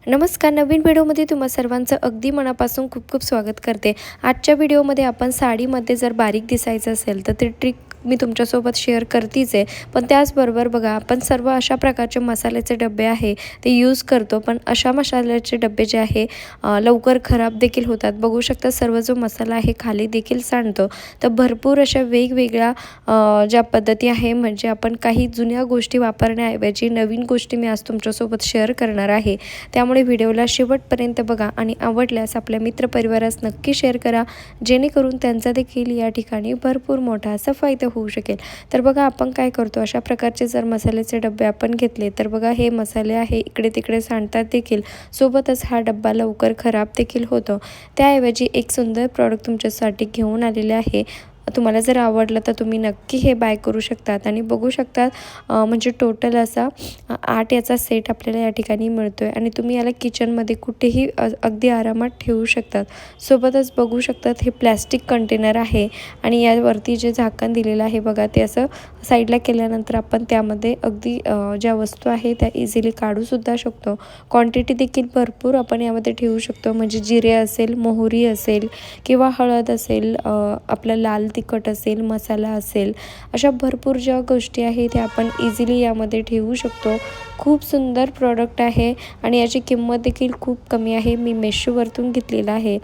नमस्कार. नवीन व्हिडिओमध्ये तुम्हा सर्वांचं अगदी मनापासून खूप खूप स्वागत करते. आजच्या व्हिडिओमध्ये आपण साडीमध्ये जर बारीक दिसायचं असेल तर ती ट्रिक मी तुमच्यासोबत शेअर करतीच आहे. पण त्याचबरोबर बघा, आपण सर्व अशा प्रकारचे मसाल्याचे डबे आहे ते यूज करतो, पण अशा मसाल्याचे डबे जे आहे लवकर खराब देखील होतात. बघू शकता सर्व जो मसाला आहे खाली देखील सांडतो. तर भरपूर अशा वेगवेगळ्या ज्या पद्धती आहे, म्हणजे आपण काही जुन्या गोष्टी वापरण्याऐवजी नवीन गोष्टी मी आज तुमच्यासोबत शेअर करणार आहे. त्यामुळे व्हिडिओला शेवटपर्यंत बघा आणि आवडल्यास आपल्या मित्रपरिवारास नक्की शेअर करा, जेणेकरून त्यांचा देखील या ठिकाणी भरपूर मोठा असा फायदा होऊ शकेल. तर बघा, आपण काय करतो, अशा प्रकारचे जर मसाल्याचे डबे आपण घेतले तर बघा, हे मसाले आहे इकडे तिकडे सांडतात देखील, सोबतच हा डब्बा लवकर खराब देखील होतो. त्याऐवजी एक सुंदर प्रॉडक्ट तुमच्यासाठी घेऊन आलेले आहे. तुम्हाला जर आवडलं तर तुम्ही नक्की हे बाय करू शकतात. आणि बघू शकतात म्हणजे टोटल असा 8 याचा सेट आपल्याला या ठिकाणी मिळतो आहे आणि तुम्ही याला किचनमध्ये कुठेही अगदी आरामात ठेवू शकतात. सोबतच बघू शकतात हे प्लॅस्टिक कंटेनर आहे आणि यावरती जे झाकण दिलेलं आहे बघा, ते असं साईडला केल्यानंतर आपण त्यामध्ये अगदी ज्या वस्तू आहे त्या इझिली काढूसुद्धा शकतो. क्वांटिटी देखील भरपूर आपण यामध्ये ठेवू शकतो, म्हणजे जिरे असेल, मोहरी असेल किंवा हळद असेल, आपलं लाल तिखट असेल, मसाला असेल, अशा भरपूर ज्या गोष्टी आहेत त्या आपण इझिली यामध्ये ठेवू शकतो. खूप सुंदर प्रॉडक्ट आहे आणि याची किंमत देखील खूप कमी आहे. मी मेशोवरतून घेतलेला आहे.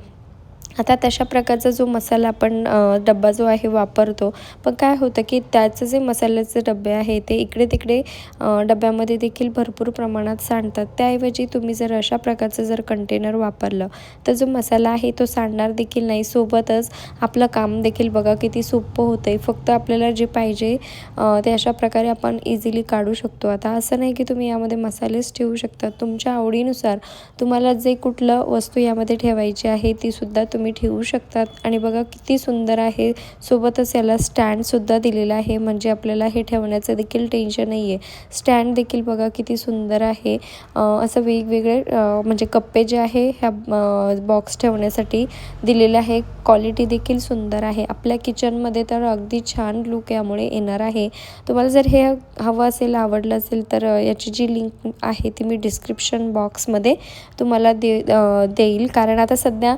आता तशा प्रकारचा जो मसाला आपण डब्बा जो आहे वापरतो, पण काय होतं की त्याचं जे मसाल्याचे डबे आहे ते इकडे तिकडे डब्यामध्ये देखील भरपूर प्रमाणात सांडतात. त्याऐवजी तुम्ही जर अशा प्रकारचं जर कंटेनर वापरलं तर जो मसाला आहे तो सांडणार देखील नाही. सोबतच आपलं काम देखील बघा किती सोपं होतं आहे. फक्त आपल्याला जे पाहिजे ते अशा प्रकारे आपण इझिली काढू शकतो. आता असं नाही की तुम्ही यामध्ये मसालेच ठेवू शकता, तुमच्या आवडीनुसार तुम्हाला जे कुठलं वस्तू यामध्ये ठेवायची आहे तीसुद्धा तुम्ही ठेवू शकतात. आणि बघा किती सुंदर आहे. सोबतच याला स्टँडसुद्धा दिलेला आहे, म्हणजे आपल्याला हे ठेवण्याचं देखील टेन्शन नाही आहे. स्टँड देखील बघा किती सुंदर आहे. असं वेगवेगळे म्हणजे कप्पे जे आहे ह्या बॉक्स ठेवण्यासाठी दिलेले आहे. क्वालिटी देखील सुंदर आहे. आपल्या किचनमध्ये तर अगदी छान लुक यामुळे येणार आहे. तुम्हाला जर हे हवं असेल, आवडलं असेल तर याची जी लिंक आहे ती मी डिस्क्रिप्शन बॉक्समध्ये तुम्हाला देईल. कारण आता सध्या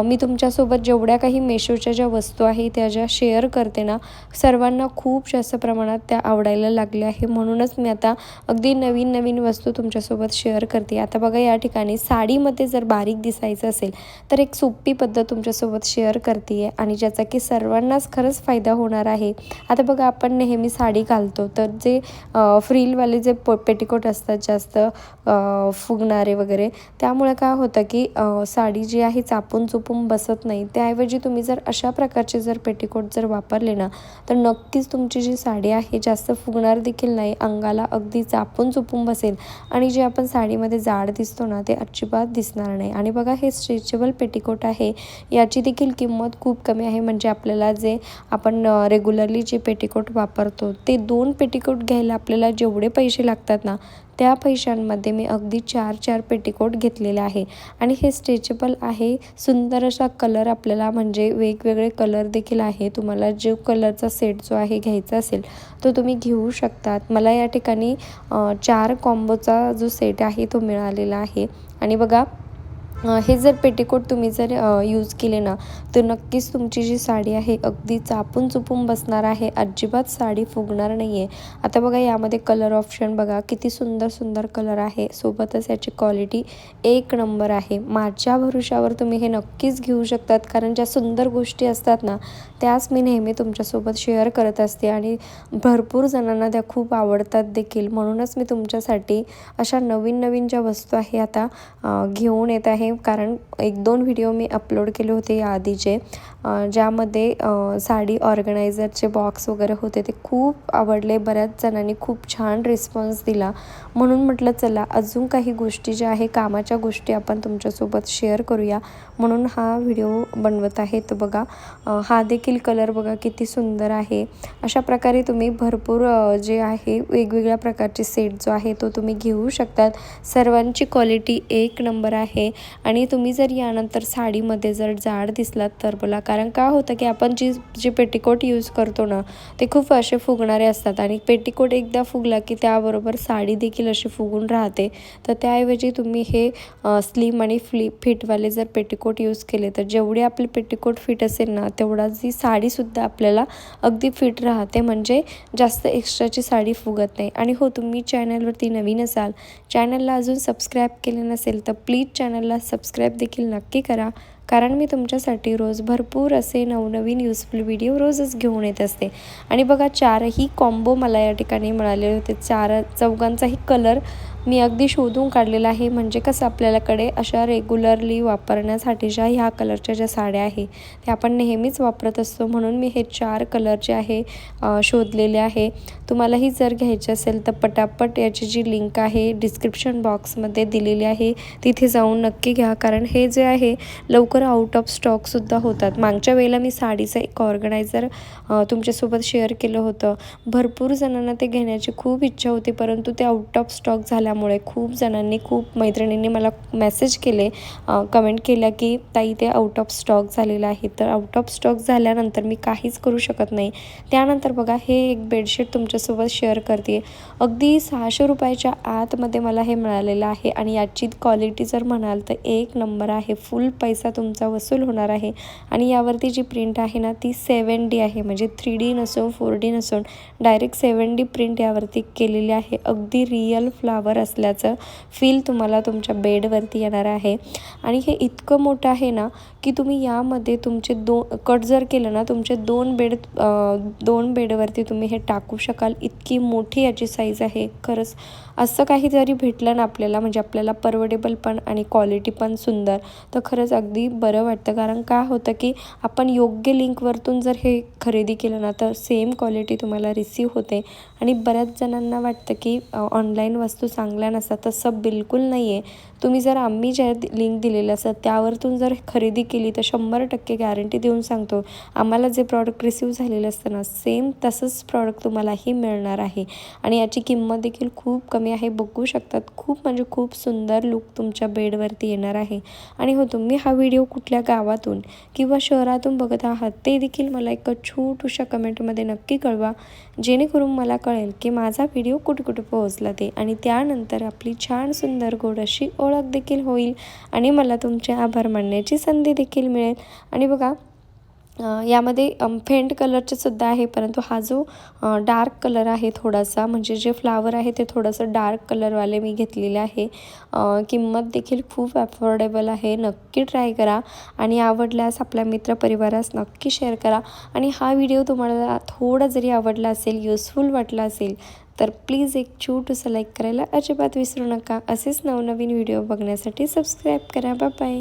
मी तुमच्यासोबत जेवढ्या काही मेशोच्या ज्या वस्तू आहे त्या ज्या शेअर करते ना, सर्वांना खूप जास्त प्रमाणात त्या आवडायला लागल्या आहे. म्हणूनच मी आता अगदी नवीन नवीन वस्तू तुमच्यासोबत शेअर करते. आता बघा, या ठिकाणी साडीमध्ये जर बारीक दिसायचं असेल तर एक सोपी पद्धत तुमच्यासोबत शेअर करते आहे आणि ज्याचा की सर्वांनाच खरंच फायदा होणार आहे. आता बघा, आपण नेहमी साडी घालतो तर जे फ्रिलवाले जे पेटिकोट असतात जास्त फुगणारे वगैरे, त्यामुळे काय होतं की साडी जी आहे चापून चुपून बसत नाही. त्याऐवजी तुम्ही जर अशा प्रकारचे जर पेटिकोट जर वापरले ना, तर नक्कीच तुमची जी साडी आहे जास्त फुगणार देखील नाही, अंगाला अगदी चापून चुपून बसेल आणि जे आपण साडीमध्ये जाड दिसतो ना ते अजिबात दिसणार नाही. आणि बघा, हे स्ट्रेचेबल पेटिकोट आहे, याची देखील किंमत खूप कमी आहे. म्हणजे आपल्याला जे आपण रेग्युलरली जे पेटिकोट वापरतो ते 2 पेटिकोट घ्यायला आपल्याला जेवढे पैसे लागतात ना, त्या पैशांमध्ये मी अगदी 4 पेटिकोट घेतलेले आहे. आणि हे स्ट्रेचेबल आहे. सुंदर असा कलर आपल्याला, म्हणजे वेगवेगळे कलर देखील आहे. तुम्हाला जो कलरचा सेट जो आहे घ्यायचा असेल तो तुम्ही घेऊ शकतात. मला या ठिकाणी 4 कॉम्बोचा जो सेट आहे तो मिळालेला आहे. आणि बघा, हे जर पेटिकोट तुम्ही जर यूज केले ना, तर नक्कीच तुमची जी साडी आहे अगदी चापून चुपून बसणार आहे, अजिबात साडी फुगणार नाही आहे. आता बघा, यामध्ये कलर ऑप्शन बघा किती सुंदर सुंदर कलर आहे. सोबतच याची क्वालिटी एक नंबर आहे. माझ्या भरोशावर तुम्ही हे नक्कीच घेऊ शकतात, कारण ज्या सुंदर गोष्टी असतात ना त्याच मी नेहमी तुमच्यासोबत शेअर करत असते आणि भरपूर जणांना त्या खूप आवडतात देखील. म्हणूनच मी तुमच्यासाठी अशा नवीन नवीन ज्या वस्तू आहे आता घेऊन येत आहे. कारण 1-2 व्हिडिओ मी अपलोड केले होते या आधीचे, ज्यामध्ये साडी ऑर्गनायझरचे बॉक्स वगैरे होते, ते खूप आवडले. बऱ्याच जणांनी खूप छान रिस्पॉन्स दिला. म्हणून म्हटलं चला अजून काही गोष्टी ज्या आहे कामाच्या गोष्टी आपण तुमच्यासोबत शेअर करूया, म्हणून हा व्हिडिओ बनवत आहे. तर बघा, हा देखील कलर बघा किती सुंदर आहे. अशा प्रकारे तुम्ही भरपूर जे आहे वेगवेगळ्या प्रकारचे सेट जो आहे तो तुम्ही घेऊ शकतात. सर्वांची क्वालिटी एक नंबर आहे आणि तुम्ही जर यानंतर साडीमध्ये जर जाड दिसलात तर बोला, कारण काय होतं की आपण जे पेटिकोट यूज करतो ना ते खूप असे फुगणारे असतात आणि पेटिकोट एकदा फुगला की त्याबरोबर साडी देखील अशी फुगून राहते. तर त्याऐवजी तुम्ही हे स्लिम आणि फिटवाले जर पेटिकोट यूज केले तर जेवढे आपले पेटिकोट फिट असेल ना तेवढाच ही साडीसुद्धा आपल्याला अगदी फिट राहते, म्हणजे जास्त एक्स्ट्राची साडी फुगत नाही. आणि हो, तुम्ही चॅनलवरती नवीन असाल, चॅनलला अजून सबस्क्राईब केले नसेल तर प्लीज चॅनलला सबस्क्राईब देखील नक्की करा, कारण मी तुमच्यासाठी रोज भरपूर असे नवनवीन युजफुल व्हिडिओ रोजच घेऊन येत असते. आणि बघा, चारही कॉम्बो मला या ठिकाणी मिळालेले होते. चौघांचाही कलर मी अगदी शोधून काढलेला आहे, म्हणजे कसं आपल्याकडे अशा रेग्युलरली वापरण्यासाठीच्या ह्या कलरच्या ज्या साड्या आहे त्या आपण नेहमीच वापरत असतो, म्हणून मी हे 4 कलर जे आहे शोधलेले आहे. तुम्हालाही जर घ्यायचे असेल तर पटापट याची जी लिंक आहे डिस्क्रिप्शन बॉक्समध्ये दिलेली आहे, तिथे जाऊन नक्की घ्या, कारण हे जे आहे लवकर आउट ऑफ स्टॉकसुद्धा होतात. मागच्या वेळेला मी साडीचं एक ऑर्गनायझर तुमच्यासोबत शेअर केलं होतं. भरपूर जणांना ते घेण्याची खूप इच्छा होती, परंतु ते आउट ऑफ स्टॉक झाल्यामुळे खूप मैत्रिणींनी मला मेसेज केले, कमेंट केल्या की ताई ते आउट ऑफ स्टॉक झालेलं आहे. तर आउट ऑफ स्टॉक झाल्यानंतर मी काहीच करू शकत नाही. त्यानंतर बघा, हे एक बेडशीट तुमच्यासोबत शेअर करते. अगदी 600 रुपयाच्या आतमध्ये मला हे मिळालेलं आहे आणि याची क्वालिटी जर म्हणाल तर एक नंबर आहे. फुल पैसा तुमचा वसूल होणार आहे. आणि यावरती जी प्रिंट आहे ना ती 7D आहे, म्हणजे 3D नसून 4D नसून डायरेक्ट 7D प्रिंट यावरती केलेली आहे. अगदी रिअल फ्लावर असल्याचं फील तुम्हाला तुमच्या बेडवरती येणार आहे. आणि हे इतकं मोठं आहे ना की तुम्ही यामध्ये तुमचे कट जर केलं ना, तुमचे दोन बेडवरती तुम्ही हे टाकू शकाल. इतकी मोठी याची साईज आहे. खरंच असं काहीतरी भेटलं ना आपल्याला, म्हणजे आपल्याला परवडेबल पण आणि क्वालिटी पण सुंदर, तर खरंच अगदी बरं वाटतं. कारण काय होतं की आपण योग्य लिंकवरतून जर हे खरेदी केलं ना तर सेम क्वालिटी तुम्हाला रिसीव होते. आणि बऱ्याच जणांना वाटतं की ऑनलाईन वस्तू चांगल्या नसतात, तसं बिलकुल नाही आहे. तुम्ही जर आम्ही ज्या लिंक दिलेलं असतं त्यावरतून जर खरेदी केली तर 100% गॅरंटी देऊन सांगतो, आम्हाला जे प्रॉडक्ट रिसीव झालेलं असतं ना सेम तसंच प्रॉडक्ट तुम्हालाही मिळणार आहे. आणि याची किंमत देखील खूप कमी आहे. बघू शकतात, खूप म्हणजे खूप सुंदर लुक तुमच्या बेडवरती येणार आहे. आणि हो, तुम्ही हा व्हिडिओ कुठल्या गावातून किंवा शहरातून बघत आहात ते देखील मला एक छोटूशा कमेंटमध्ये नक्की कळवा, जेणेकरून मला कळेल की माझा व्हिडिओ कुठे कुठे पोहोचला ते. आणि त्यानंतर आपली छान सुंदर गोड अशी ओळख देखील होईल आणि मला तुमचे आभार मानण्याची संधी देखील मिळेल. आणि बघा, यामध्ये फेंट कलरचे सुद्धा आहे, परंतु हा जो डार्क कलर आहे थोडासा, म्हणजे जे फ्लावर आहे ते थोडंसं डार्क कलरवाले मी घेतलेले आहे. किंमत देखील खूप अफोर्डेबल आहे. नक्की ट्राय करा आणि आवडल्यास आपल्या मित्रपरिवारास नक्की शेअर करा. आणि हा व्हिडिओ तुम्हाला थोडा जरी आवडला असेल, युजफुल वाटला असेल तर प्लीज एक छोटंसं लाईक करायला अजिबात विसरू नका. असेच नवनवीन व्हिडिओ बघण्यासाठी सबस्क्राईब करा. Bye bye.